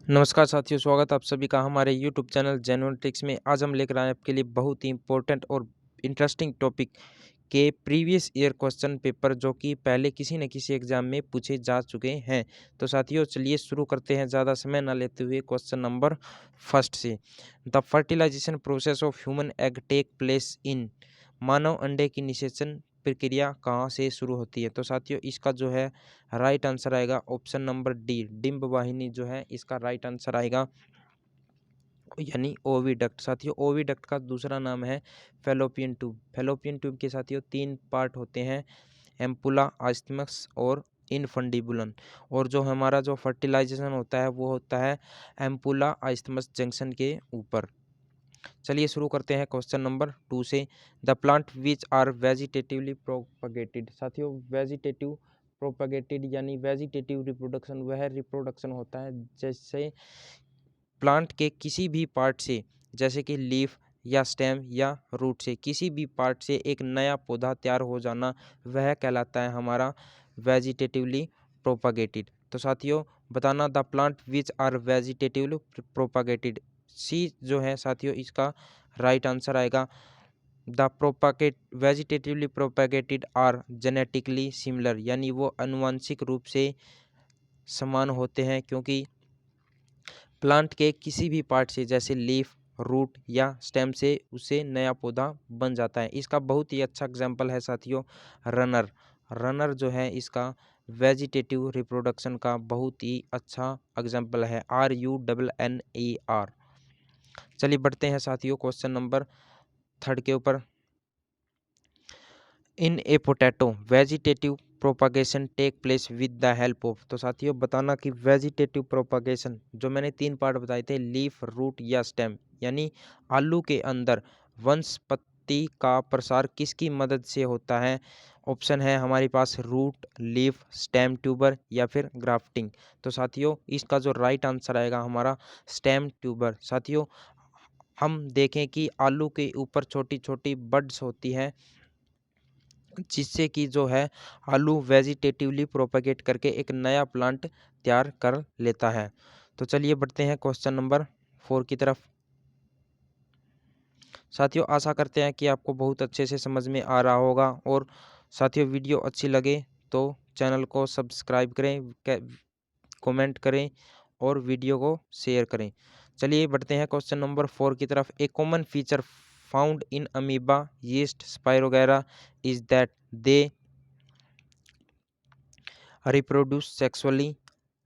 नमस्कार साथियों, स्वागत है आप सभी का हमारे यूट्यूब चैनल जेन्युइन ट्रिक्स में। आज हम लेकर आए हैं आपके लिए बहुत ही इंपॉर्टेंट और इंटरेस्टिंग टॉपिक के प्रीवियस ईयर क्वेश्चन पेपर जो कि पहले किसी न किसी एग्जाम में पूछे जा चुके हैं। तो साथियों चलिए शुरू करते हैं ज़्यादा समय ना लेते हुए क्वेश्चन नंबर फर्स्ट से। The fertilisation process of human egg take place in. मानव अंडे की निषेचन प्रक्रिया कहाँ से शुरू होती है? तो साथियों इसका जो है राइट आंसर आएगा ऑप्शन नंबर डी, डिंब वाहिनी जो है इसका राइट आंसर आएगा, यानी ओविडक्ट। साथियों ओविडक्ट का दूसरा नाम है फैलोपियन ट्यूब। फैलोपियन ट्यूब के साथियों तीन पार्ट होते हैं, एम्पुला, आइस्थमस और इनफंडिबुलन। और जो हमारा जो फर्टिलाइजेशन होता है वो होता है एम्पुला आइस्थमस जंक्शन के ऊपर। चलिए शुरू करते हैं क्वेश्चन नंबर 2 से। The plant which are vegetatively propagated. साथियों वेजिटेटिव प्रोपगेटेड यानी वेजिटेटिव रिप्रोडक्शन वह रिप्रोडक्शन होता है जैसे प्लांट के किसी भी पार्ट से, जैसे कि लीफ या स्टेम या रूट से किसी भी पार्ट से एक नया पौधा तैयार हो जाना, वह कहलाता है हमारा वेजिटेटिवली प्रोपगेटेड। तो साथियों बताना the plant which are vegetatively propagated. C जो है साथियों इसका राइट आंसर आएगा। The propagate vegetatively propagated are genetically similar, यानी वो अनुवांशिक रूप से समान होते हैं क्योंकि प्लांट के किसी भी पार्ट से जैसे लीफ, रूट या स्टेम से उसे नया पौधा बन जाता है। इसका बहुत ही अच्छा एग्जाम्पल है साथियों रनर। रनर जो है इसका वेजिटेटिव रिप्रोडक्शन का बहुत ही अच्छा एग्जाम्पल है, RUNNER। चलिए बढ़ते हैं साथियों क्वेश्चन नंबर थर्ड के ऊपर। In a potato vegetative propagation take place with the help of. तो साथियों बताना कि वेजिटेटिव प्रोपागेशन जो मैंने तीन पार्ट बताए थे, लीफ, रूट या स्टेम, यानी आलू के अंदर वनस्पति का प्रसार किसकी मदद से होता है? ऑप्शन है हमारे पास रूट, लीफ, स्टेम ट्यूबर या फिर ग्राफ्टिंग। तो साथियों इसका जो राइट आंसर आएगा हमारा स्टेम ट्यूबर। साथियों हम देखें कि आलू के ऊपर छोटी छोटी बड्स होती हैं जिससे कि जो है आलू वेजिटेटिवली प्रोपेगेट करके एक नया प्लांट तैयार कर लेता है। तो चलिए बढ़ते हैं क्वेश्चन नंबर 4 की तरफ। साथियों आशा करते हैं कि आपको बहुत अच्छे से समझ में आ रहा होगा, और साथियों वीडियो अच्छी लगे तो चैनल को सब्सक्राइब करें, कमेंट करें और वीडियो को शेयर करें। चलिए बढ़ते हैं क्वेश्चन नंबर 4 की तरफ। A common feature found in amoeba, yeast, spirogyra is that they reproduce sexually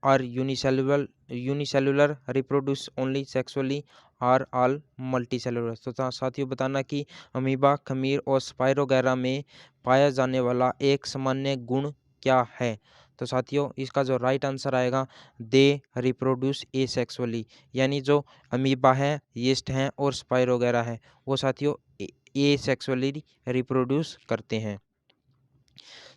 or unicellular reproduce only sexually और all multicellular। तो साथियों बताना कि अमीबा, खमीर और स्पाइरोगैरा में पाया जाने वाला एक सामान्य गुण क्या है? तो साथियों इसका जो राइट आंसर आएगा दे रिप्रोड्यूस एसेक्सुअली, यानी जो अमीबा है, यीस्ट हैं और स्पाइरोगैरा है वो साथियों एसेक्सुअली रिप्रोड्यूस करते हैं।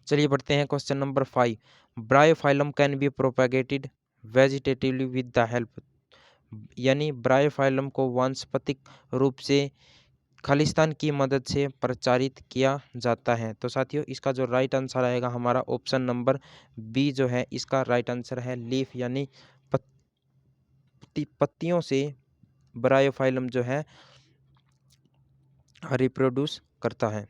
चलिए बढ़ते हैं question number 5। Bryophyllum can be propagated vegetatively with the help, यानी ब्रायोफाइलम को वानस्पतिक रूप से खालिस्तान की मदद से प्रचारित किया जाता है। तो साथियों इसका जो राइट आंसर आएगा हमारा ऑप्शन नंबर बी जो है इसका राइट आंसर है लीफ, यानी पत्तियों से ब्रायोफाइलम जो है रिप्रोड्यूस करता है।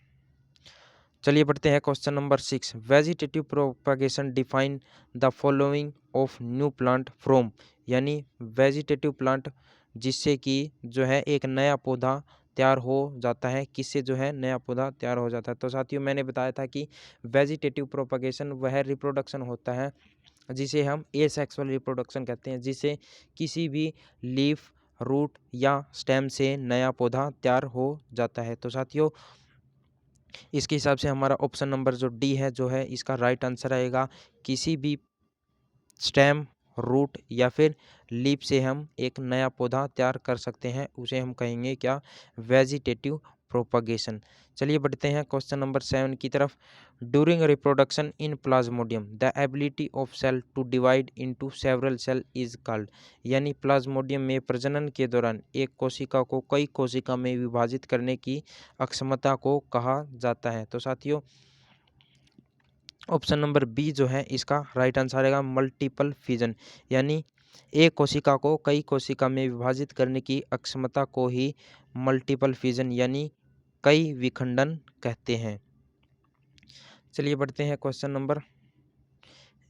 चलिए बढ़ते हैं question number 6। Vegetative propagation define the following of new plant from, यानी वेजिटेटिव प्लांट जिससे कि जो है एक नया पौधा तैयार हो जाता है, किससे जो है नया पौधा तैयार हो जाता है? तो साथियों मैंने बताया था कि वेजिटेटिव प्रोपागेशन वह रिप्रोडक्शन होता है जिसे हम एसेक्सुअल रिप्रोडक्शन कहते हैं, जिसे किसी भी लीफ, रूट या स्टेम से नया पौधा तैयार हो जाता है। तो साथियों इसके हिसाब से हमारा ऑप्शन नंबर जो डी है जो है इसका राइट आंसर आएगा। किसी भी स्टेम, रूट या फिर लीफ से हम एक नया पौधा तैयार कर सकते हैं, उसे हम कहेंगे क्या? Vegetative propagation. चलिए बढ़ते हैं क्वेश्चन नंबर 7 की तरफ। During reproduction in plasmodium the ability of cell to divide into several cell is called, यानी प्लाज्मोडियम में प्रजनन के दौरान एक कोशिका को कई कोशिका में विभाजित करने की अक्षमता को कहा जाता है? तो साथियों ऑप्शन नंबर बी जो है इसका राइट आंसर आएगा मल्टीपल फिजन, यानी एक कोशिका को कई कोशिका में विभाजित करने की अक्षमता को ही मल्टीपल फिजन यानी कई विखंडन कहते हैं। चलिए बढ़ते हैं question number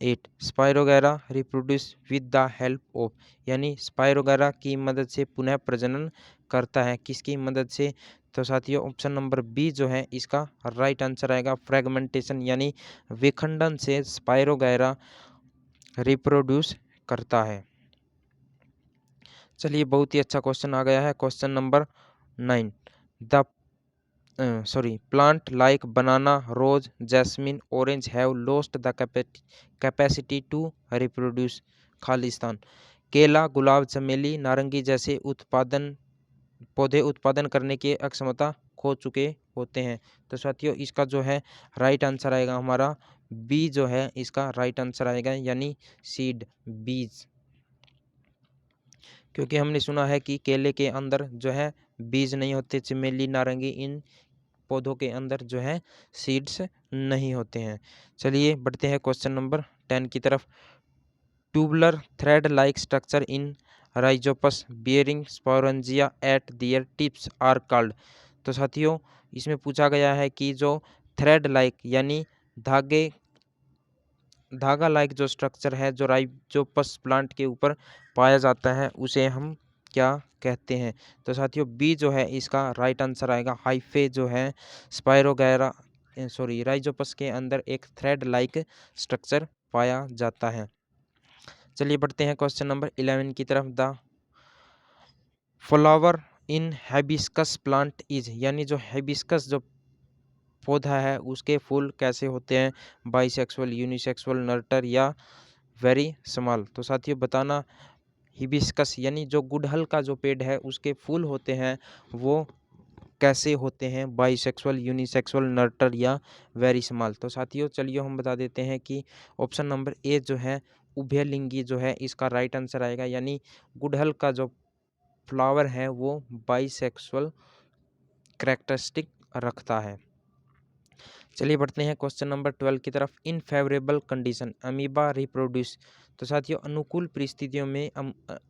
8। Spirogyra reproduce with the help of, यानी स्पायरोगैरा की मदद से पुनः प्रजनन करता है, किसकी मदद से? तो साथियों ऑप्शन नंबर बी जो है इसका राइट आंसर आएगा, फ्रेगमेंटेशन यानी विखंडन से स्पायरोगैरा रिप्रोड्यूस करता है। चलिए बहुत ही अच्छा क्वेश्चन आ गया है, question number 9। The plant like banana, rose, jasmine, orange have lost the capacity to reproduce। Khalistan. केला, गुलाब, चमेली, नारंगी जैसे पौधे उत्पादन करने की अक्षमता खो चुके होते हैं। तो साथियों इसका जो है राइट आंसर आएगा हमारा बी जो है इसका राइट आंसर आएगा, यानी सीड, बीज। क्योंकि हमने सुना है कि केले के अंदर जो है बीज नहीं होते, चमेली, नारंगी इन पौधों के अंदर जो है सीड्स नहीं होते हैं। चलिए बढ़ते हैं क्वेश्चन नंबर 10 की तरफ। Tubular thread like structure in rhizopus bearing sporangia at their tips are called. तो साथियों इसमें पूछा गया है कि जो थ्रेड लाइक यानी धागा लाइक जो स्ट्रक्चर है जो राइजोपस प्लांट के ऊपर पाया जाता है उसे हम क्या कहते हैं? तो साथियों बी जो है इसका राइट आंसर आएगा, हाइफे जो है राइजोपस के अंदर एक थ्रेड लाइक स्ट्रक्चर पाया जाता है। चलिए बढ़ते हैं क्वेश्चन नंबर 11 की तरफ। The flower in hibiscus plant is, यानी जो हैबिस्कस जो पौधा है उसके फूल कैसे होते हैं? बाइसेक्सुअल, यूनिसेक्सुअल, नर्टर या वेरी स्मॉल। तो साथियों बताना, हिबिस्कस यानी जो गुड़हल का जो पेड़ है उसके फूल होते हैं वो कैसे होते हैं? बाइसेक्सुअल, यूनिसेक्सुअल, नर्टर या वेरी स्मॉल। तो साथियों चलिए हम बता देते हैं कि ऑप्शन नंबर ए जो है उभयलिंगी जो है इसका राइट आंसर आएगा, यानी गुड़हल का जो फ्लावर है वो बाइसेक्सुअल कैरेक्टरिस्टिक रखता है। चलिए बढ़ते हैं क्वेश्चन नंबर 12 की तरफ। इन फेवरेबल कंडीशन अमीबा रिप्रोड्यूस। तो साथियों अनुकूल परिस्थितियों में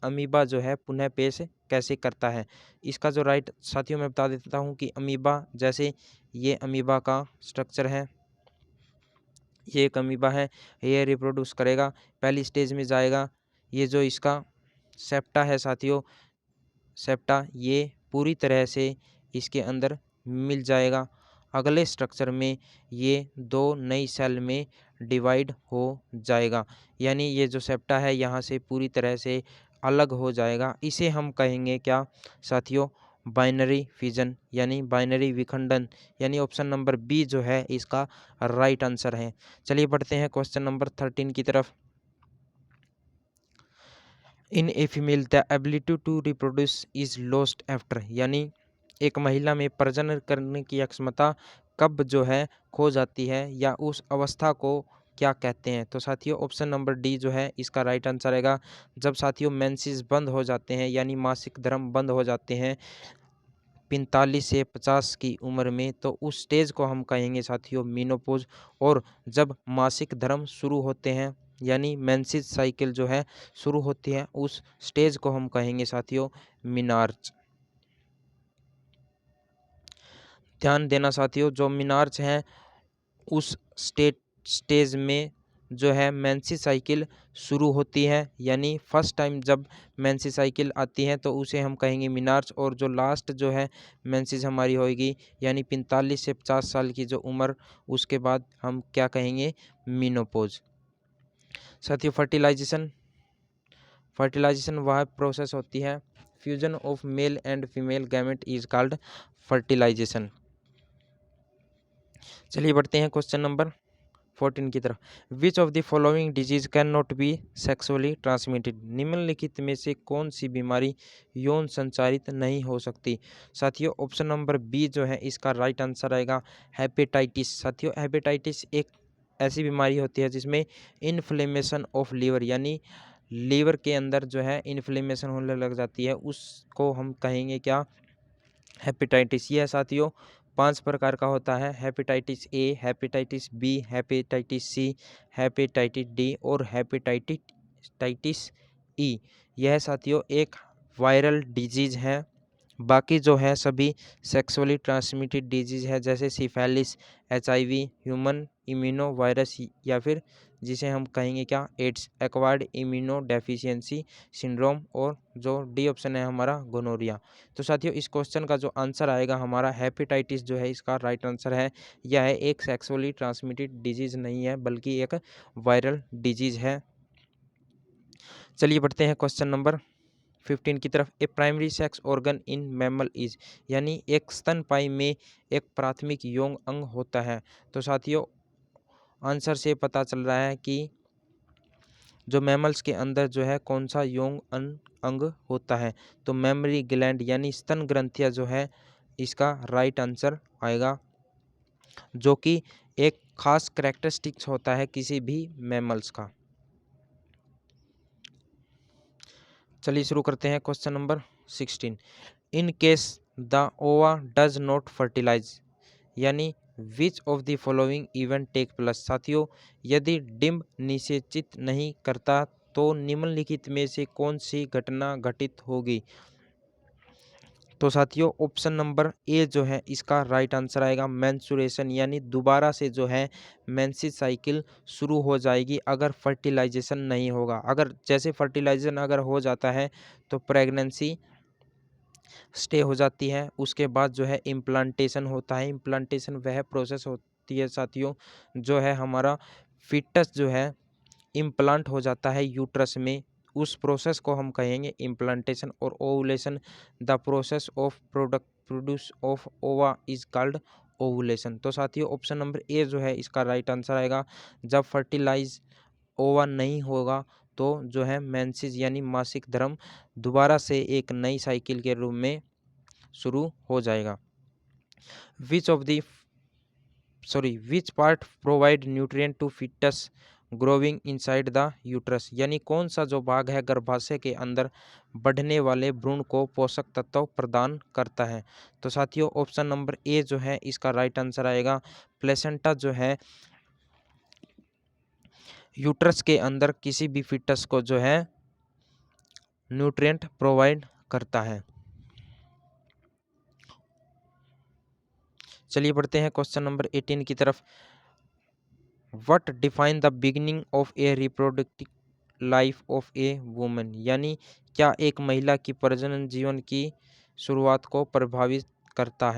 अमीबा जो है पुनः पेश कैसे करता है? इसका जो राइट साथियों मैं बता देता हूँ कि अमीबा जैसे ये अमीबा का स्ट्रक्चर है, ये एक अमीबा है, ये रिप्रोड्यूस करेगा, पहली स्टेज में जाएगा। ये जो इसका सेप्टा है साथियों, सेप्टा ये पूरी तरह से इसके अंदर मिल जाएगा। अगले स्ट्रक्चर में ये दो नई सेल में डिवाइड हो जाएगा, यानी ये जो सेप्टा है यहाँ से पूरी तरह से अलग हो जाएगा। इसे हम कहेंगे क्या साथियों? बाइनरी फिजन यानी बाइनरी विखंडन, यानी ऑप्शन नंबर बी जो है इसका राइट आंसर है। चलिए बढ़ते हैं क्वेश्चन नंबर 13 की तरफ। In a female the ability to reproduce is lost after, यानी एक महिला में प्रजनन करने की क्षमता कब जो है खो जाती है या उस अवस्था को क्या कहते हैं? तो साथियों ऑप्शन नंबर डी जो है इसका राइट आंसर आएगा, जब साथियों मेंसेस बंद हो जाते हैं यानी मासिक धर्म बंद हो जाते हैं 45 से 50 की उम्र में, तो उस स्टेज को हम कहेंगे साथियों मीनोपॉज। और जब मासिक धर्म शुरू होते हैं यानी मेंसेस साइकिल जो है शुरू होती है उस स्टेज को हम कहेंगे साथियों मिनार्च। ध्यान देना साथियों, जो मिनार्च हैं उस स्टेज में जो है मेंसेस साइकिल शुरू होती है, यानी फर्स्ट टाइम जब मेंसेस साइकिल आती है तो उसे हम कहेंगे मिनार्च। और जो लास्ट जो है मेंसेस हमारी होगी यानी 45 से 50 साल की जो उम्र, उसके बाद हम क्या कहेंगे? मीनोपॉज। साथियों फर्टिलाइजेशन वह प्रोसेस होती है, fusion of male and female gamete is called fertilisation. चलिए बढ़ते हैं क्वेश्चन नंबर 14 की तरफ। Which of the following disease can not be sexually transmitted, निम्नलिखित में से कौन सी बीमारी यौन संचारित नहीं हो सकती? साथियों ऑप्शन नंबर बी जो है इसका राइट आंसर आएगा, हेपेटाइटिस। साथियों हेपेटाइटिस एक ऐसी बीमारी होती है जिसमें इन्फ्लेमेशन ऑफ लीवर, यानी लीवर के अंदर जो है इन्फ्लेमेशन होने लग जाती है, उसको हम कहेंगे क्या? हेपेटाइटिस। ये साथियों 5 प्रकार का होता है, hepatitis A, hepatitis B, hepatitis C, hepatitis D और हेपेटाइटिस ई, यह साथियों एक वायरल डिजीज है। बाकी जो है सभी सेक्सुअली ट्रांसमिटेड डिजीज है, जैसे syphilis, HIV, human immuno virus या फिर जिसे हम कहेंगे क्या, AIDS, acquired immuno deficiency syndrome, और जो डी ऑप्शन है हमारा गोनोरिया। तो साथियों इस क्वेश्चन का जो आंसर आएगा हमारा हेपेटाइटिस जो है इसका राइट आंसर है। यह एक सेक्सुअली ट्रांसमिटेड डिजीज नहीं है बल्कि एक वायरल डिजीज है। चलिए बढ़ते हैं क्वेश्चन नंबर 15 की तरफ। A primary sex organ in mammal is, यानी एक स्तनपायी में एक प्राथमिक यौन अंग होता है। तो साथियों आंसर से पता चल रहा है कि जो मैमल्स के अंदर जो है कौन सा यौन अंग होता है, तो मेमरी ग्लैंड यानी स्तन ग्रंथियां जो है इसका राइट आंसर आएगा, जो कि एक खास कैरेक्टरिस्टिक्स होता है किसी भी मैमल्स का। चलिए शुरू करते हैं question number 16। In case the ova does not fertilise, यानी which of the following event take place. साथियों यदि डिंब निषेचित नहीं करता तो निम्नलिखित में से कौन सी घटना घटित होगी। तो साथियों ऑप्शन नंबर ए जो है इसका राइट आंसर आएगा, मेंस्ट्रुएशन, यानी दोबारा से जो है मेंसेस साइकिल शुरू हो जाएगी अगर फर्टिलाइजेशन नहीं होगा। अगर जैसे फर्टिलाइजेशन अगर हो जाता है तो प्रेगनेंसी स्टे हो जाती है, उसके बाद जो है इम्प्लांटेशन होता है। इम्प्लांटेशन वह प्रोसेस होती है साथियों जो है हमारा फिटस जो है इम्प्लांट हो जाता है यूट्रस में, उस प्रोसेस को हम कहेंगे इम्प्लांटेशन। और ovulation, the process of product produce of ओवा इज कॉल्ड ओवुलेशन। तो साथियों ऑप्शन नंबर ए जो है इसका राइट आंसर आएगा। जब फर्टिलाइज ओवा नहीं होगा तो जो है मेंसेस यानी मासिक धर्म दोबारा से एक नई साइकिल के रूप में शुरू हो जाएगा। Which part provide nutrient to foetus growing inside the uterus, यानी कौन सा जो भाग है गर्भाशय के अंदर बढ़ने वाले भ्रूण को पोषक तत्व प्रदान करता है। तो साथियों ऑप्शन नंबर ए जो है इसका राइट आंसर आएगा। प्लेसेंटा जो है यूट्रस के अंदर किसी भी फिटस को जो है न्यूट्रिएंट प्रोवाइड करता है। चलिए बढ़ते हैं क्वेश्चन नंबर 18 की तरफ। What define the beginning of A reproductive life of a woman, यानी क्या एक महिला की प्रजनन जीवन की शुरुआत को परिभाषित करता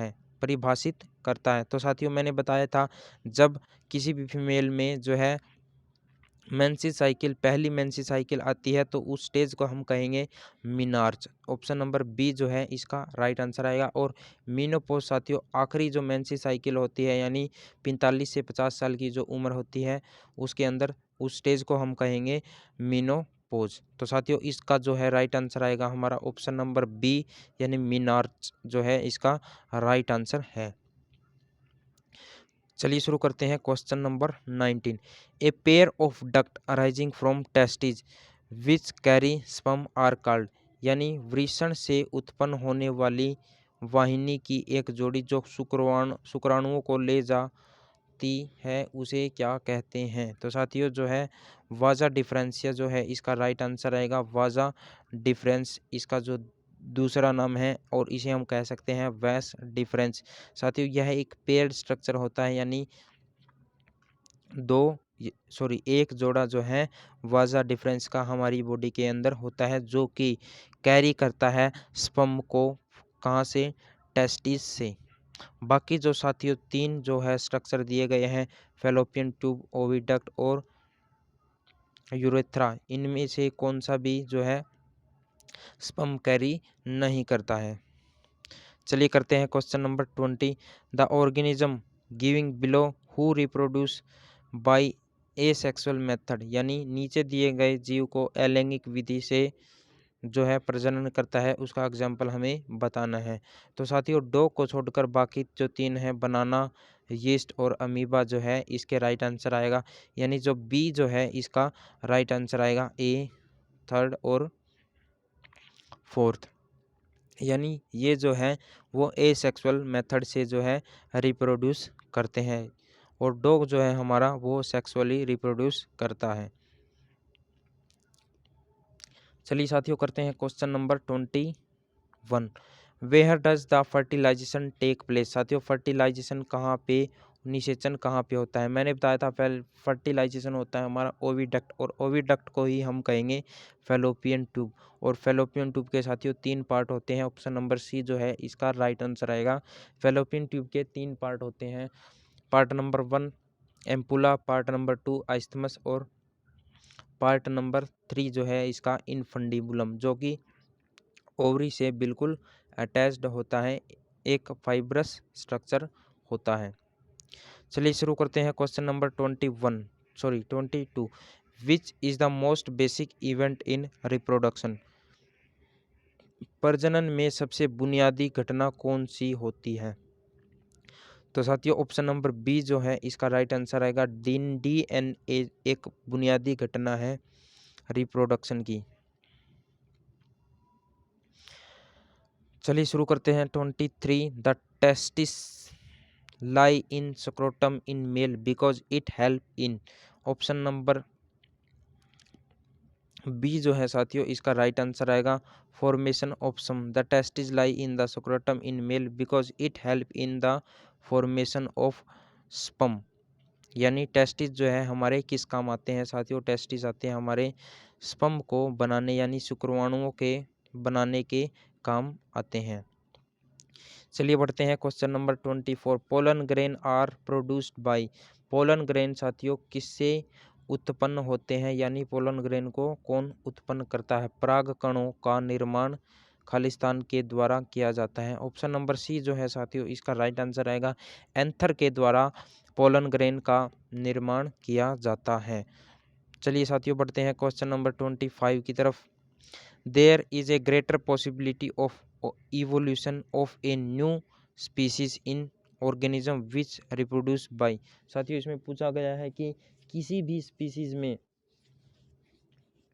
है। तो साथियों मैंने बताया था जब किसी भी फीमेल में जो है पहली मेंसेस साइकिल आती है तो उस स्टेज को हम कहेंगे मीनार्च। ऑप्शन नंबर बी जो है इसका राइट आंसर आएगा। और मीनोपॉज साथियों आखिरी जो मेंसेस साइकिल होती है, यानी 45 से 50 साल की जो उम्र होती है उसके अंदर उस स्टेज को हम कहेंगे मीनोपॉज। तो साथियों इसका जो है राइट आंसर आएगा हमारा ऑप्शन नंबर बी, यानी मीनार्च जो है इसका राइट आंसर है। चलिए शुरू करते हैं question number 19। A pair of duct arising from testes which carry sperm are called, यानी वृषण से उत्पन्न होने वाली वाहिनी की एक जोड़ी जो शुक्राणुओं को ले जाती है उसे क्या कहते हैं। तो साथियों जो है वाजा डिफरेंसिया जो है इसका राइट आंसर आएगा। वाजा डिफरेंस इसका जो दूसरा नाम है और इसे हम कह सकते हैं वैस डिफरेंस। साथियों यह एक पेयर्ड स्ट्रक्चर होता है, यानी एक जोड़ा जो है वाजा डिफरेंस का हमारी बॉडी के अंदर होता है जो कि कैरी करता है स्पर्म को, कहाँ से, टेस्टिस से। बाकी जो साथियों तीन जो है स्ट्रक्चर दिए गए हैं फैलोपियन ट्यूब, ओविडक्ट और यूरेथ्रा, इनमें से कौन सा भी जो है स्पर्म कैरी नहीं करता है। चलिए करते हैं question number 20। The organism giving below who reproduce by asexual method, यानी नीचे दिए गए जीव को अलैंगिक विधि से जो है प्रजनन करता है उसका एग्जाम्पल हमें बताना है। तो साथियों डॉग को छोड़कर बाकी जो तीन है बनाना, यीस्ट और अमीबा जो है इसके राइट आंसर आएगा, यानी जो बी जो है इसका राइट आंसर आएगा, ए थर्ड और फोर्थ, यानी ये जो है वो एसेक्सुअल मेथड से जो है रिप्रोड्यूस करते हैं और डॉग जो है हमारा वो सेक्सुअली रिप्रोड्यूस करता है। चलिए साथियों करते हैं question number 21। Where does the fertilisation take place. साथियों फर्टिलाइजेशन कहाँ पे, निषेचन कहाँ पे होता है। मैंने बताया था फर्टिलाइजेशन होता है हमारा ओविडक्ट, और ओविडक्ट को ही हम कहेंगे फैलोपियन ट्यूब। और फैलोपियन ट्यूब के साथियों 3 पार्ट होते हैं। ऑप्शन नंबर सी जो है इसका राइट आंसर आएगा। फैलोपियन ट्यूब के 3 पार्ट होते हैं। Part number 1 ampulla, part number 2 आइस्थमस, और पार्ट नंबर 3 जो है इसका इनफंडिबुलम, जो कि ओवरी से बिल्कुल अटैच्ड होता है, एक फाइब्रस स्ट्रक्चर होता है। चलिए शुरू करते हैं question number 22। Which is the most basic event in reproduction. प्रजनन में सबसे बुनियादी घटना कौन सी होती है। तो साथियों ऑप्शन नंबर बी जो है इसका राइट आंसर आएगा। डीएनए एक बुनियादी घटना है रिप्रोडक्शन की। चलिए शुरू करते हैं 23। The testis lie in scrotum in male because it help in. Option number B जो है साथियों इसका राइट आंसर आएगा formation of sperm. The testis lie in the scrotum in male because it help in the formation of sperm. यानी testis जो है हमारे किस काम आते हैं साथियों। टेस्टिस आते हैं हमारे स्पर्म को बनाने यानी शुक्राणुओं के बनाने के काम आते हैं। चलिए बढ़ते हैं question number 24। Pollen grain are produced by. Pollen grain साथियों किससे उत्पन्न होते हैं, यानी पोलन ग्रेन को कौन उत्पन्न करता है। पराग कणों का निर्माण खालिस्तान के द्वारा किया जाता है। ऑप्शन नंबर सी जो है साथियों इसका राइट आंसर आएगा। एंथर के द्वारा पोलन ग्रेन का निर्माण किया जाता है। चलिए साथियों बढ़ते हैं क्वेश्चन नंबर 25 की तरफ। There is a greater possibility of evolution of a new species in organism which reproduce by। साथियों इसमें पूछा गया है कि किसी भी स्पीसीज में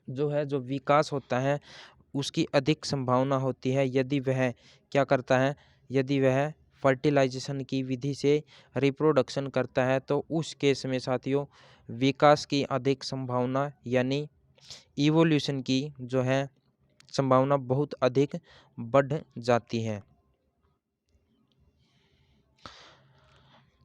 जो विकास होता है उसकी अधिक संभावना होती है यदि वह क्या करता है, यदि वह फर्टिलाइजेशन की विधि से रिप्रोडक्शन करता है, तो उस केस में साथियों विकास की अधिक संभावना यानी इवोल्यूशन की जो है संभावना बहुत अधिक बढ़ जाती है।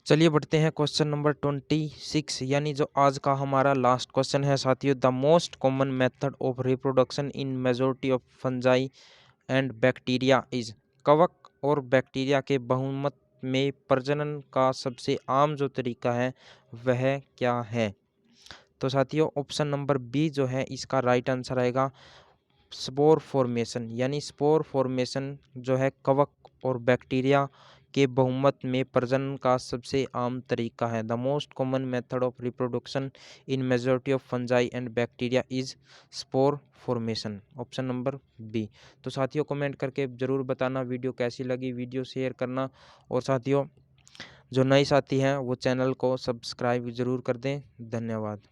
चलिए बढ़ते हैं क्वेश्चन नंबर 26 यानी जो आज का हमारा लास्ट क्वेश्चन है साथियों। The most common method of reproduction in majority of fungi and bacteria is. कवक और बैक्टीरिया के बहुमत में प्रजनन का सबसे आम जो तरीका है वह क्या है। तो साथियों ऑप्शन नंबर बी जो है इसका राइट आंसर आएगा स्पोर फॉर्मेशन। यानी स्पोर फॉर्मेशन जो है कवक और बैक्टीरिया के बहुमत में प्रजनन का सबसे आम तरीका है। The most common method of reproduction in majority of fungi and bacteria is spore formation. Option number B. तो साथियों कमेंट करके ज़रूर बताना वीडियो कैसी लगी, वीडियो शेयर करना, और साथियों जो नए साथी हैं वो चैनल को सब्सक्राइब ज़रूर कर दें। धन्यवाद।